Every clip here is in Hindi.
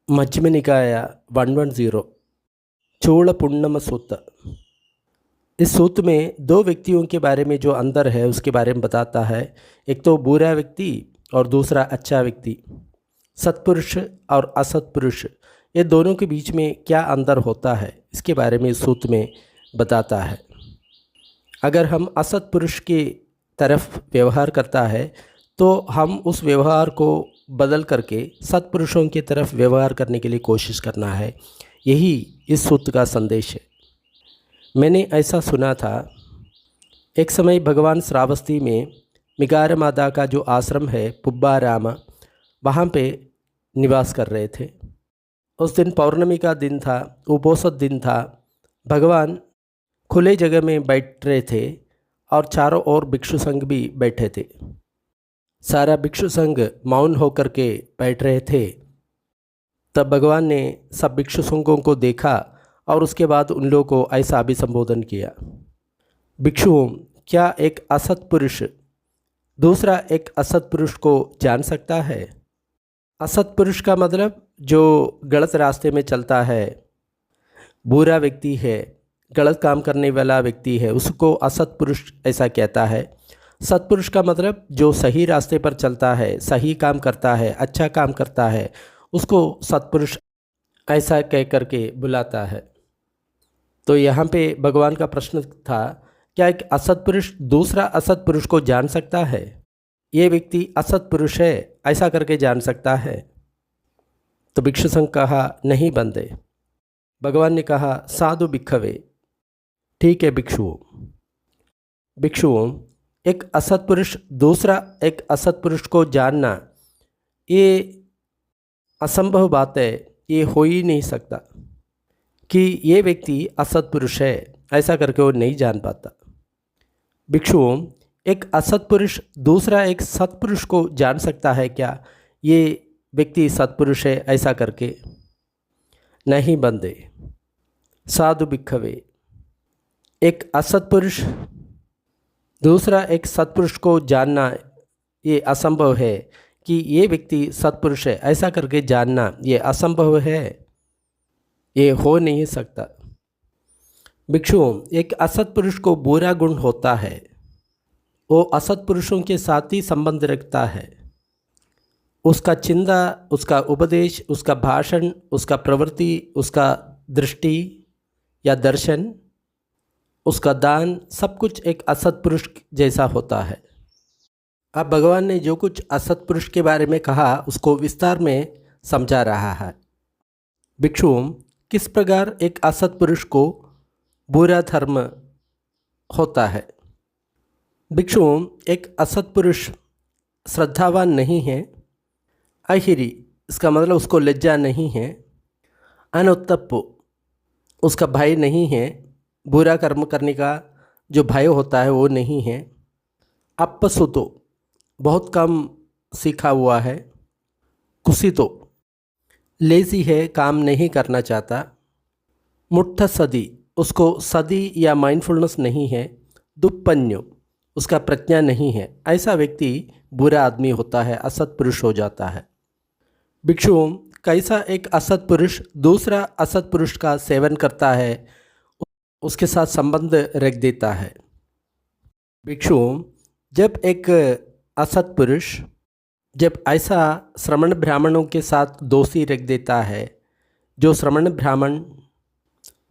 मध्यम निकाय 110 चूल पुण्यम सूत्र। इस सूत्र में दो व्यक्तियों के बारे में जो अंतर है उसके बारे में बताता है। एक तो बुरा व्यक्ति और दूसरा अच्छा व्यक्ति। सत्पुरुष और असत्पुरुष, ये दोनों के बीच में क्या अंतर होता है इसके बारे में इस सूत्र में बताता है। अगर हम असत्पुरुष की तरफ व्यवहार करता है तो हम उस व्यवहार को बदल करके सत्पुरुषों की तरफ व्यवहार करने के लिए कोशिश करना है। यही इस सूत्र का संदेश है। मैंने ऐसा सुना था, एक समय भगवान श्रावस्ती में मिगार माता का जो आश्रम है पुब्बाराम, वहाँ पे निवास कर रहे थे। उस दिन पौर्णमी का दिन था, उपोषित दिन था। भगवान खुले जगह में बैठ रहे थे और चारों ओर भिक्षु संघ भी बैठे थे। सारा भिक्षु संघ मौन होकर के बैठ रहे थे। तब भगवान ने सब भिक्षु संघों को देखा और उसके बाद उन लोगों को ऐसा अभिसंबोधन किया, भिक्षुओं, क्या एक असत्पुरुष दूसरा एक असत्पुरुष को जान सकता है? असत्पुरुष का मतलब जो गलत रास्ते में चलता है, बुरा व्यक्ति है, गलत काम करने वाला व्यक्ति है, उसको असत्पुरुष ऐसा कहता है। सत्पुरुष का मतलब जो सही रास्ते पर चलता है, सही काम करता है, अच्छा काम करता है, उसको सत्पुरुष ऐसा कह करके बुलाता है। तो यहाँ पे भगवान का प्रश्न था, क्या एक असत्पुरुष दूसरा असत्पुरुष को जान सकता है? ये व्यक्ति असत्पुरुष है ऐसा करके जान सकता है? तो भिक्षु संघ कहा, नहीं बंदे। भगवान ने कहा, साधु भिक्षवे, ठीक है भिक्षुओं, एक असत्पुरुष दूसरा एक असत्पुरुष को जानना ये असंभव बात है। ये हो ही नहीं सकता कि ये व्यक्ति असत्पुरुष है ऐसा करके वो नहीं जान पाता। भिक्षुओं, एक असत्पुरुष दूसरा एक सत्पुरुष को जान सकता है क्या ये व्यक्ति सत्पुरुष है ऐसा करके? नहीं बंदे। साधु भिक्षवे, एक असत्पुरुष दूसरा एक सत्पुरुष को जानना ये असंभव है कि ये व्यक्ति सत्पुरुष है ऐसा करके जानना ये असंभव है, ये हो नहीं सकता। भिक्षुओं, एक असत्पुरुष को बुरा गुण होता है, वो असत्पुरुषों के साथ ही संबंध रखता है। उसका चिंता, उसका उपदेश, उसका भाषण, उसका प्रवृत्ति, उसका दृष्टि या दर्शन, उसका दान, सब कुछ एक असत्पुरुष जैसा होता है। अब भगवान ने जो कुछ असत्पुरुष के बारे में कहा उसको विस्तार में समझा रहा है। भिक्षुओं, किस प्रकार एक असत्पुरुष को बुरा धर्म होता है? भिक्षुओं, एक असत्पुरुष श्रद्धावान नहीं है। अहिरी, इसका मतलब उसको लज्जा नहीं है। अनुत्तप्पु, उसका भय नहीं है, बुरा कर्म करने का जो भय होता है वो नहीं है। अपसुतो, बहुत कम सीखा हुआ है। कुसितो, लेज़ी है, काम नहीं करना चाहता। मुट्ठ सदी, उसको सदी या माइंडफुलनेस नहीं है। दुप्पन्यो, उसका प्रज्ञा नहीं है। ऐसा व्यक्ति बुरा आदमी होता है, असत्पुरुष हो जाता है। भिक्षुओं, कैसा एक असत्पुरुष दूसरा असत्पुरुष का सेवन करता है, उसके साथ संबंध रख देता है। भिक्षुओं, जब एक असत्पुरुष जब ऐसा श्रमण ब्राह्मणों के साथ दोस्ती रख देता है, जो श्रमण ब्राह्मण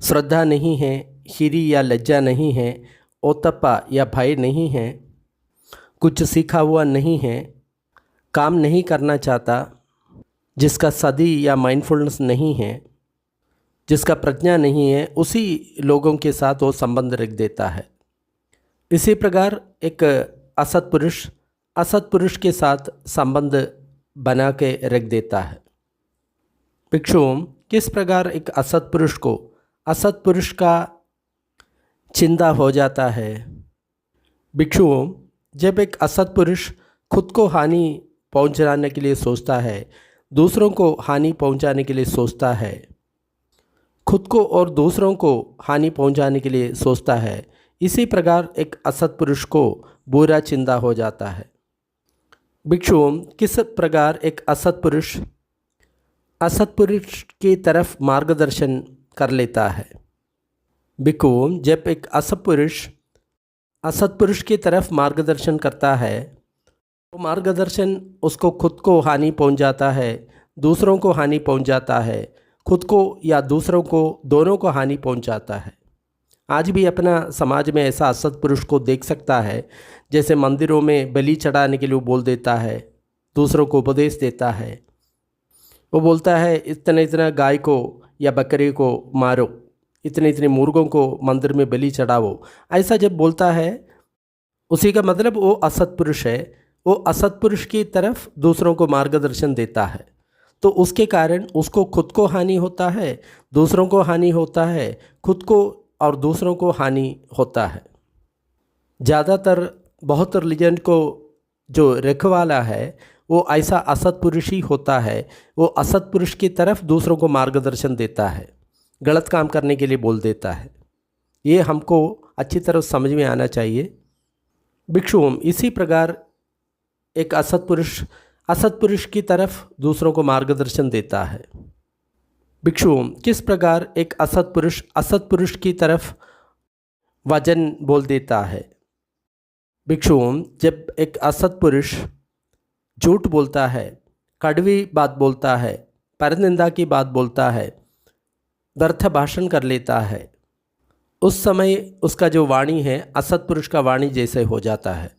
श्रद्धा नहीं है, हिरी या लज्जा नहीं है, ओतप्पा या भय नहीं है, कुछ सीखा हुआ नहीं है, काम नहीं करना चाहता, जिसका सदी या माइंडफुलनेस नहीं है, जिसका प्रज्ञा नहीं है, उसी लोगों के साथ वो संबंध रख देता है। इसी प्रकार एक असत्पुरुष के साथ संबंध बना के रख देता है। भिक्षुओं, किस प्रकार एक असत्पुरुष को असत्पुरुष का चिंता हो जाता है? भिक्षुओं, जब एक असत्पुरुष खुद को हानि पहुंचाने के लिए सोचता है, दूसरों को हानि पहुंचाने के लिए सोचता है, खुद को और दूसरों को हानि पहुंचाने के लिए सोचता है, इसी प्रकार एक असत्पुरुष को बुरा चिंता हो जाता है। भिक्षुओं, किस प्रकार एक असत्पुरुष असत्पुरुष की तरफ मार्गदर्शन कर लेता है। भिक्षु, जब एक असत्पुरुष की तरफ मार्गदर्शन करता है, वो मार्गदर्शन उसको खुद को हानि पहुंचाता है, दूसरों को हानि पहुंचाता है, खुद को या दूसरों को दोनों को हानि पहुंचाता है। आज भी अपना समाज में ऐसा असत्पुरुष को देख सकता है, जैसे मंदिरों में बलि चढ़ाने के लिए वो बोल देता है, दूसरों को उपदेश देता है। वो बोलता है इतना इतना गाय को या बकरी को मारो, इतने इतने मुर्गों को मंदिर में बलि चढ़ाओ। ऐसा जब बोलता है, उसी का मतलब वो असत्पुरुष है। वो असत्पुरुष की तरफ दूसरों को मार्गदर्शन देता है, तो उसके कारण उसको खुद को हानि होता है, दूसरों को हानि होता है, खुद को और दूसरों को हानि होता है। ज़्यादातर बहुत रिलीजन को जो रखवाला है वो ऐसा असत्पुरुष ही होता है। वो असत्पुरुष की तरफ दूसरों को मार्गदर्शन देता है, गलत काम करने के लिए बोल देता है। ये हमको अच्छी तरह समझ में आना चाहिए। भिक्षु, इसी प्रकार एक असत्पुरुष की तरफ दूसरों को मार्गदर्शन देता है। भिक्षु, किस प्रकार एक असत्पुरुष की तरफ वचन बोल देता है। भिक्षु, जब एक असत्पुरुष झूठ बोलता है, कड़वी बात बोलता है, परनिंदा की बात बोलता है, व्यर्थ भाषण कर लेता है, उस समय उसका जो वाणी है असत्पुरुष का वाणी जैसे हो जाता है।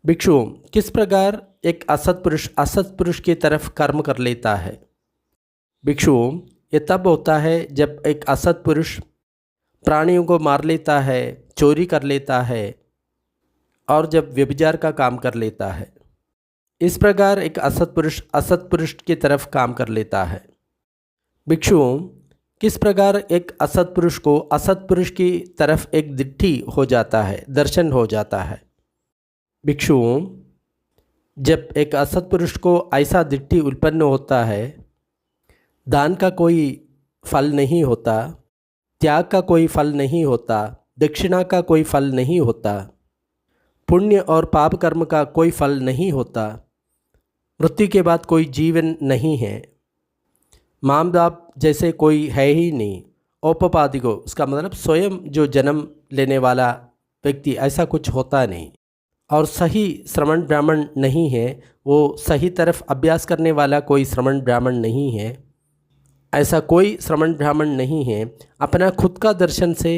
भिक्षु, किस प्रकार एक असत्पुरुष की तरफ कर्म कर लेता है। भिक्षु, ये तब होता है जब एक असत्पुरुष प्राणियों को मार लेता है, चोरी कर लेता है और जब व्यभिचार का काम कर लेता है। इस प्रकार एक असत्पुरुष की तरफ काम कर लेता है। भिक्षु, किस प्रकार एक असत्पुरुष की तरफ एक दिट्ठी हो जाता है, दर्शन हो जाता है। भिक्षु, जब एक असत्पुरुष को ऐसा दिट्ठी उत्पन्न होता है, दान का कोई फल नहीं होता, त्याग का कोई फल नहीं होता, दक्षिणा का कोई फल नहीं होता, पुण्य और पाप कर्म का कोई फल नहीं होता, मृत्यु के बाद कोई जीवन नहीं है, माँ बाप जैसे कोई है ही नहीं, औपपादिको उसका मतलब स्वयं जो जन्म लेने वाला व्यक्ति, ऐसा कुछ होता नहीं, और सही श्रमण ब्राह्मण नहीं है, वो सही तरफ अभ्यास करने वाला कोई श्रमण ब्राह्मण नहीं है, ऐसा कोई श्रमण ब्राह्मण नहीं है। अपना खुद का दर्शन से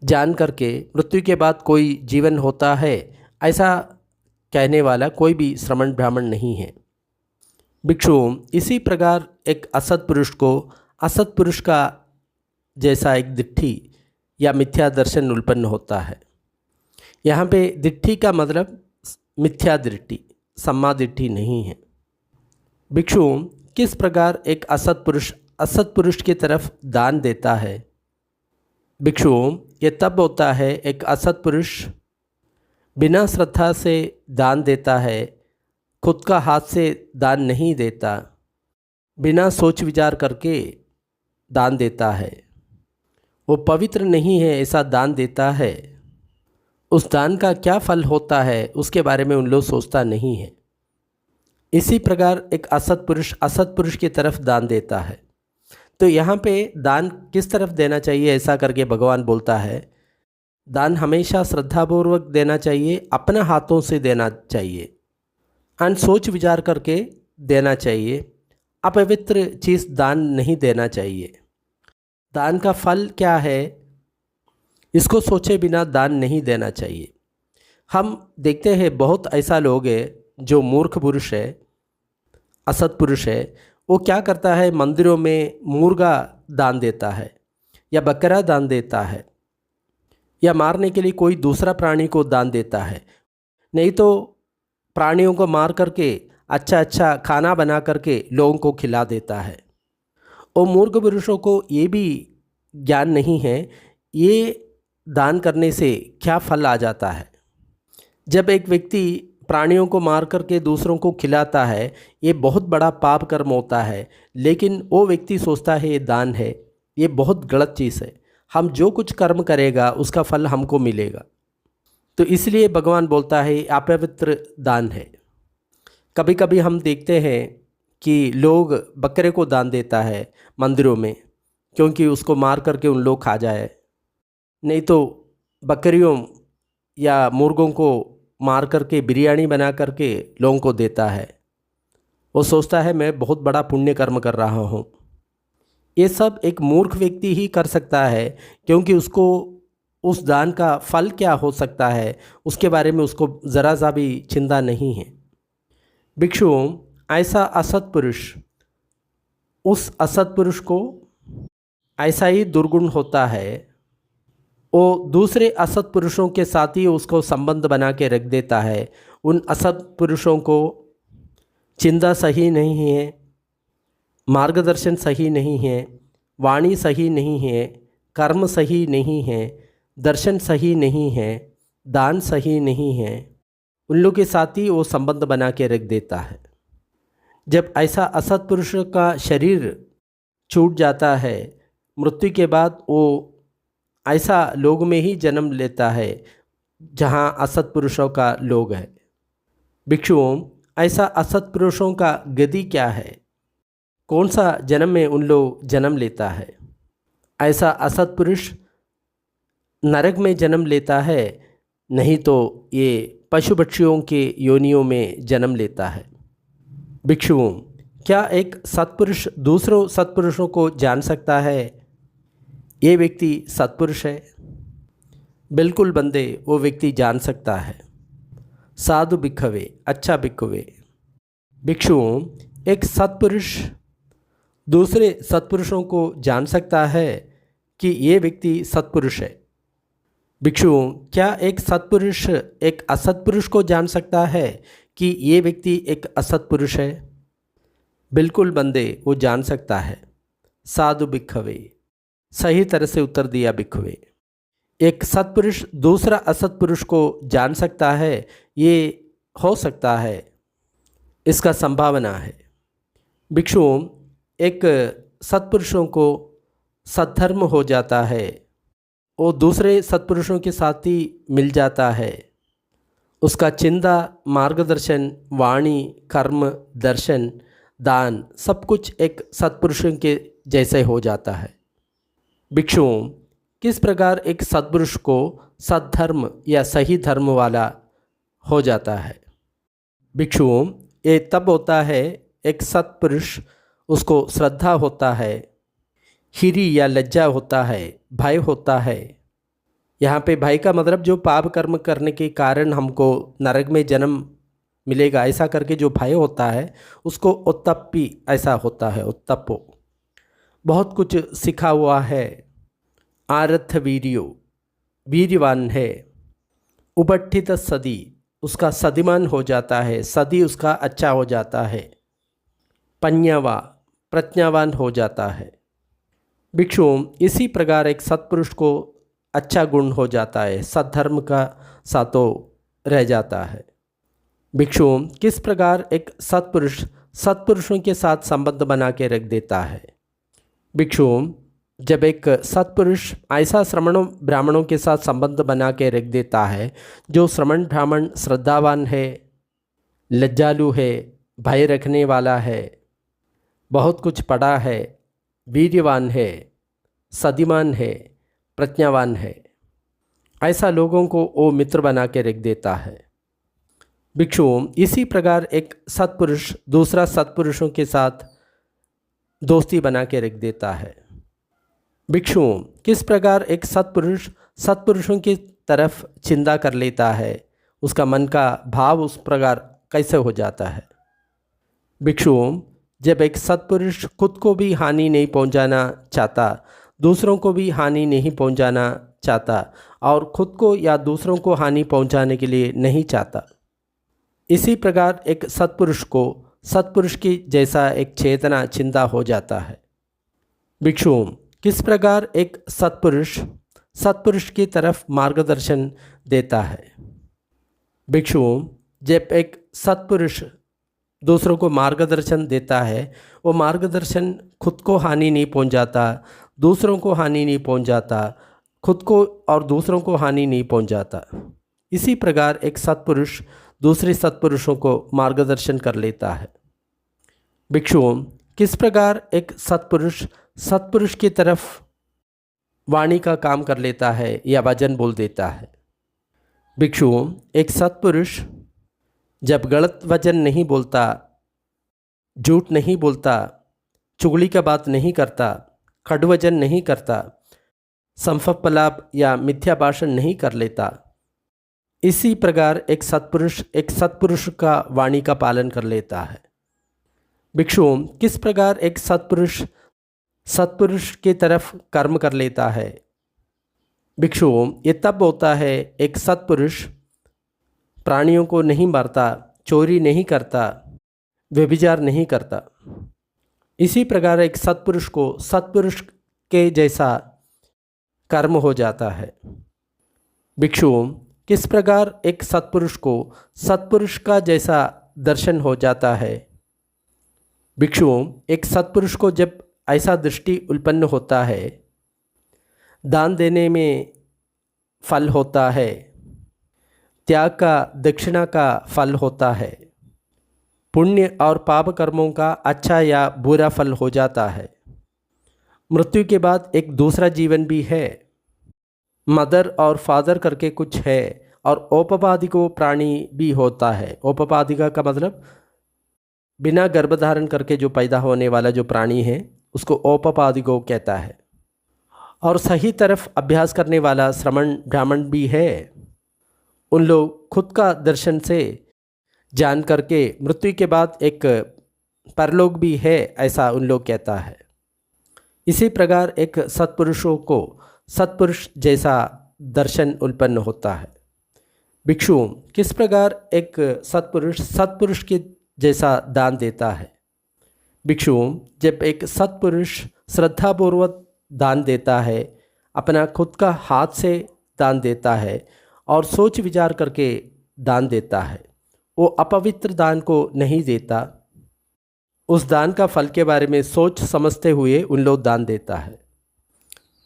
जान करके मृत्यु के बाद कोई जीवन होता है, ऐसा कहने वाला कोई भी श्रमण ब्राह्मण नहीं है। भिक्षु, इसी प्रकार एक असत्पुरुष का जैसा एक दिट्ठी या मिथ्या दर्शन उत्पन्न होता है। यहाँ पे दिट्ठी का मतलब मिथ्या दृष्टि, सम्मा दृष्टि नहीं है। भिक्षु, किस प्रकार एक असत्पुरुष की तरफ दान देता है। भिक्षु, ये तब होता है एक असत्पुरुष बिना श्रद्धा से दान देता है, खुद का हाथ से दान नहीं देता, बिना सोच विचार करके दान देता है, वो पवित्र नहीं है ऐसा दान देता है। उस दान का क्या फल होता है उसके बारे में उन लोग सोचता नहीं है। इसी प्रकार एक असत्पुरुष की तरफ दान देता है। तो यहाँ पे दान किस तरफ देना चाहिए ऐसा करके भगवान बोलता है, दान हमेशा श्रद्धापूर्वक देना चाहिए, अपने हाथों से देना चाहिए, और सोच विचार करके देना चाहिए। अपवित्र चीज़ दान नहीं देना चाहिए। दान का फल क्या है इसको सोचे बिना दान नहीं देना चाहिए। हम देखते हैं बहुत ऐसा लोग है जो मूर्ख पुरुष है, असत्पुरुष है, वो क्या करता है, मंदिरों में मुर्गा दान देता है या बकरा दान देता है या मारने के लिए कोई दूसरा प्राणी को दान देता है, नहीं तो प्राणियों को मार करके अच्छा खाना बना करके लोगों को खिला देता है। और मूर्ख पुरुषों को ये भी ज्ञान नहीं है ये दान करने से क्या फल आ जाता है। जब एक व्यक्ति प्राणियों को मार करके दूसरों को खिलाता है, ये बहुत बड़ा पाप कर्म होता है, लेकिन वो व्यक्ति सोचता है ये दान है। ये बहुत गलत चीज़ है। हम जो कुछ कर्म करेगा उसका फल हमको मिलेगा। तो इसलिए भगवान बोलता है अपवित्र दान है। कभी कभी हम देखते हैं कि लोग बकरे को दान देता है मंदिरों में, क्योंकि उसको मार करके उन लोग खा जाए। नहीं तो बकरियों या मुर्गों को मार करके बिरयानी बना करके लोगों को देता है। वो सोचता है मैं बहुत बड़ा पुण्य कर्म कर रहा हूँ। ये सब एक मूर्ख व्यक्ति ही कर सकता है, क्योंकि उसको उस दान का फल क्या हो सकता है उसके बारे में उसको ज़रा सा भी चिंता नहीं है। भिक्षुओं, ऐसा असत पुरुष उस असत पुरुष को ऐसा ही दुर्गुण होता है, वो दूसरे असत पुरुषों के साथ ही उसको संबंध बना के रख देता है। उन असत पुरुषों को चिंता सही नहीं है, मार्गदर्शन सही नहीं है, वाणी सही नहीं है, कर्म सही नहीं है, दर्शन सही नहीं है, दान सही नहीं है, उन लोगों के साथ ही वो संबंध बना के रख देता है। जब ऐसा असत पुरुष का शरीर छूट जाता है, मृत्यु के बाद वो ऐसा लोग में ही जन्म लेता है जहाँ असत पुरुषों का लोग है। भिक्षुओं, ऐसा असत पुरुषों का गति क्या है? कौन सा जन्म में उन लोग जन्म लेता है? ऐसा असत पुरुष नरक में जन्म लेता है, नहीं तो ये पशु पक्षियों के योनियों में जन्म लेता है। भिक्षुओं, क्या एक सत्पुरुष दूसरों सत्पुरुषों को जान सकता है? ये व्यक्ति सत्पुरुष है। बिल्कुल बंदे, वो व्यक्ति जान सकता है। साधु भिक्षवे, अच्छा भिक्षुवे। भिक्षुओं, एक सत्पुरुष दूसरे सत्पुरुषों को जान सकता है कि ये व्यक्ति सत्पुरुष है। भिक्षुओं, क्या एक सत्पुरुष एक असत्पुरुष को जान सकता है कि ये व्यक्ति एक असत्पुरुष है? बिल्कुल बंदे, वो जान सकता है। साधु भिक्षवे, सही तरह से उत्तर दिया भिक्षुवे। एक सत्पुरुष दूसरा असत्पुरुष को जान सकता है, ये हो सकता है, इसका संभावना है। भिक्षुओं, एक सत्पुरुषों को सद्धर्म हो जाता है, वो दूसरे सत्पुरुषों के साथ ही मिल जाता है। उसका चिंता, मार्गदर्शन, वाणी, कर्म, दर्शन, दान सब कुछ एक सत्पुरुषों के जैसे हो जाता है। भिक्षुओं, किस प्रकार एक सत्पुरुष को सद्धर्म या सही धर्म वाला हो जाता है? भिक्षुओं, ये तब होता है एक सत्पुरुष, उसको श्रद्धा होता है, हिरी या लज्जा होता है, भय होता है। यहाँ पे भय का मतलब जो पाप कर्म करने के कारण हमको नरक में जन्म मिलेगा ऐसा करके जो भय होता है उसको उत्तप्पी ऐसा होता है। उत्तप्पो बहुत कुछ सीखा हुआ है। आरथ वीर्यो, वीर्यवान है। उपठित सदी, उसका सदिमान हो जाता है, सदी उसका अच्छा हो जाता है। पन्यावा, प्रज्ञावान हो जाता है। भिक्षुओं, इसी प्रकार एक सत्पुरुष को अच्छा गुण हो जाता है, सद्धर्म का सातों रह जाता है। भिक्षुओं, किस प्रकार एक सत्पुरुष सत्पुरुषों के साथ संबंध बना के रख देता है? भिक्षुओं, जब एक सत्पुरुष ऐसा श्रमणों ब्राह्मणों के साथ संबंध बना के रख देता है जो श्रमण ब्राह्मण श्रद्धावान है, लज्जालु है, भय रखने वाला है, बहुत कुछ पढ़ा है, वीर्यवान है, सदिमान है, प्रज्ञावान है, ऐसा लोगों को वो मित्र बना के रख देता है। भिक्षुओं, इसी प्रकार एक सत्पुरुष दूसरा सत्पुरुषों के साथ दोस्ती बना के रख देता है। भिक्षुओं, किस प्रकार एक सत्पुरुष सत्पुरुषों की तरफ चिंता कर लेता है, उसका मन का भाव उस प्रकार कैसे हो जाता है? भिक्षुओं, जब एक सत्पुरुष खुद को भी हानि नहीं पहुंचाना चाहता, दूसरों को भी हानि नहीं पहुंचाना चाहता और खुद को या दूसरों को हानि पहुंचाने के लिए नहीं चाहता, इसी प्रकार एक सत्पुरुष को सत्पुरुष की जैसा एक चेतना चिंता हो जाता है। भिक्षुओं, किस प्रकार एक सत्पुरुष सत्पुरुष की तरफ मार्गदर्शन देता है? भिक्षुओं, जब एक सत्पुरुष दूसरों को मार्गदर्शन देता है, वो मार्गदर्शन खुद को हानि नहीं पहुंचाता, दूसरों को हानि नहीं पहुंचाता, खुद को और दूसरों को हानि नहीं पहुंचाता। इसी प्रकार एक सत्पुरुष दूसरे सत्पुरुषों को मार्गदर्शन कर लेता है। भिक्षुओं, किस प्रकार एक सत्पुरुष सत्पुरुष की तरफ वाणी का काम कर लेता है या वचन बोल देता है। भिक्षुओं, एक सत्पुरुष जब गलत वचन नहीं बोलता, झूठ नहीं बोलता, चुगली का बात नहीं करता, खडवचन नहीं करता, संफपलाप या मिथ्या भाषण नहीं कर लेता, इसी प्रकार एक सत्पुरुष का वाणी का पालन कर लेता है। भिक्षुओं, किस प्रकार एक सत्पुरुष की तरफ कर्म कर लेता है। भिक्षुओं, ये तब होता है एक सत्पुरुष प्राणियों को नहीं मारता, चोरी नहीं करता, व्यभिचार नहीं करता। इसी प्रकार एक सत्पुरुष को सत्पुरुष के जैसा कर्म हो जाता है। भिक्षुओं, किस प्रकार एक सत्पुरुष को सत्पुरुष का जैसा दर्शन हो जाता है। भिक्षुओं, एक सत्पुरुष को जब ऐसा दृष्टि उत्पन्न होता है, दान देने में फल होता है, त्याग का दक्षिणा का फल होता है, पुण्य और पाप कर्मों का अच्छा या बुरा फल हो जाता है। मृत्यु के बाद एक दूसरा जीवन भी है, मदर और फादर करके कुछ है, और औपपादिको प्राणी भी होता है। औपपादिका का मतलब बिना गर्भधारण करके जो पैदा होने वाला जो प्राणी है उसको औपपादिको कहता है। और सही तरफ अभ्यास करने वाला श्रमण ब्राह्मण भी है। उन लोग खुद का दर्शन से जान करके मृत्यु के बाद एक परलोक भी है, ऐसा उन लोग कहता है। इसी प्रकार एक सत्पुरुषों को सत्पुरुष जैसा दर्शन उत्पन्न होता है। भिक्षुओं, किस प्रकार एक सत्पुरुष के जैसा दान देता है। भिक्षुओं, जब एक सत्पुरुष श्रद्धापूर्वक दान देता है, अपना खुद का हाथ से दान देता है और सोच विचार करके दान देता है, वो अपवित्र दान को नहीं देता। उस दान का फल के बारे में सोच समझते हुए उन लोग दान देता है।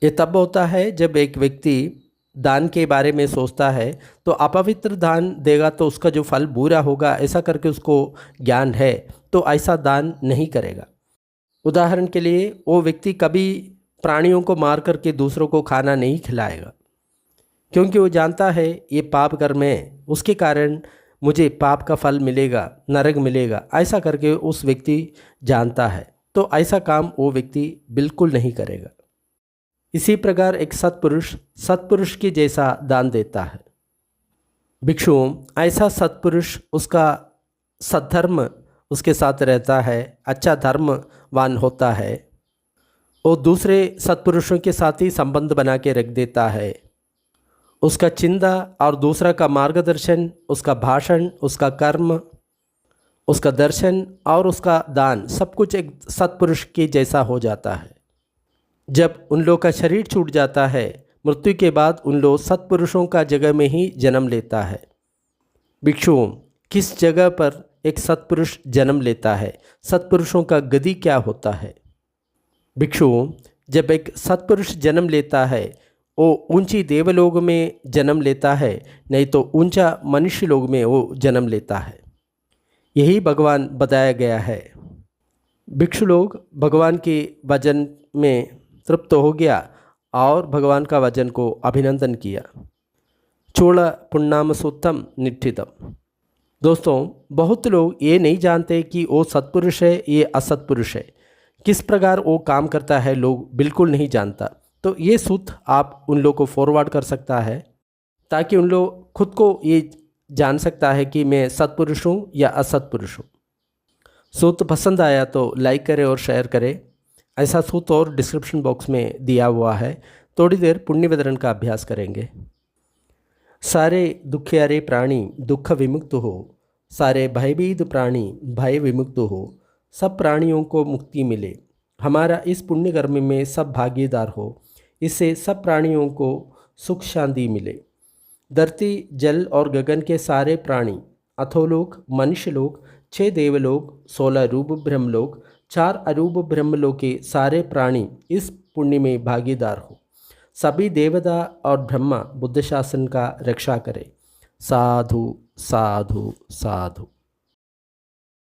ये तब होता है जब एक व्यक्ति दान के बारे में सोचता है तो अपवित्र दान देगा तो उसका जो फल बुरा होगा ऐसा करके उसको ज्ञान है, तो ऐसा दान नहीं करेगा। उदाहरण के लिए वो व्यक्ति कभी प्राणियों को मार करके दूसरों को खाना नहीं खिलाएगा, क्योंकि वो जानता है ये पाप कर्म है, उसके कारण मुझे पाप का फल मिलेगा, नरक मिलेगा, ऐसा करके उस व्यक्ति जानता है, तो ऐसा काम वो व्यक्ति बिल्कुल नहीं करेगा। इसी प्रकार एक सत्पुरुष के जैसा दान देता है। भिक्षुओं, ऐसा सत्पुरुष उसका सद्धर्म उसके साथ रहता है, अच्छा धर्मवान होता है, और दूसरे सत्पुरुषों के साथ ही संबंध बना के रख देता है। उसका चिंता और दूसरा का मार्गदर्शन, उसका भाषण, उसका कर्म, उसका दर्शन और उसका दान सब कुछ एक सत्पुरुष के जैसा हो जाता है। जब उन लोग का शरीर छूट जाता है, मृत्यु के बाद उन लोग सत्पुरुषों का जगह में ही जन्म लेता है। भिक्षुओं, किस जगह पर एक सत्पुरुष जन्म लेता है, सत्पुरुषों का गति क्या होता है। भिक्षुओं, जब एक सत्पुरुष जन्म लेता है वो ऊंची देवलोक में जन्म लेता है, नहीं तो ऊंचा मनुष्य लोक में वो जन्म लेता है। यही भगवान बताया गया है। भिक्षु लोग भगवान के वचन में तृप्त हो गया और भगवान का वचन को अभिनंदन किया। चूड़ पुण्णाम सूत्तम निष्ठितम। दोस्तों, बहुत लोग ये नहीं जानते कि वो सत्पुरुष है, ये असत्पुरुष है, किस प्रकार वो काम करता है लोग बिल्कुल नहीं जानता। तो ये सूत्र आप उन लोग को फॉरवर्ड कर सकता है, ताकि उन लोग खुद को ये जान सकता है कि मैं सत्पुरुष हूँ या असत्पुरुष हूँ। सूत्र पसंद आया तो लाइक करें और शेयर करें। ऐसा सूत्र और डिस्क्रिप्शन बॉक्स में दिया हुआ है। थोड़ी देर पुण्य वितरण का अभ्यास करेंगे। सारे दुखियारे प्राणी दुख विमुक्त हो, सारे भयभीत प्राणी भय विमुक्त हो, सब प्राणियों को मुक्ति मिले, हमारा इस पुण्य कर्म में सब भागीदार हो, इससे सब प्राणियों को सुख शांति मिले। धरती जल और गगन के सारे प्राणी, अथोलोक, मनुष्य लोक, 6 देवलोक, 16 रूप ब्रह्मलोक, 4 अरूप ब्रह्मलोक के सारे प्राणी इस पुण्य में भागीदार हो। सभी देवता और ब्रह्मा बुद्ध शासन का रक्षा करें। साधु साधु साधु।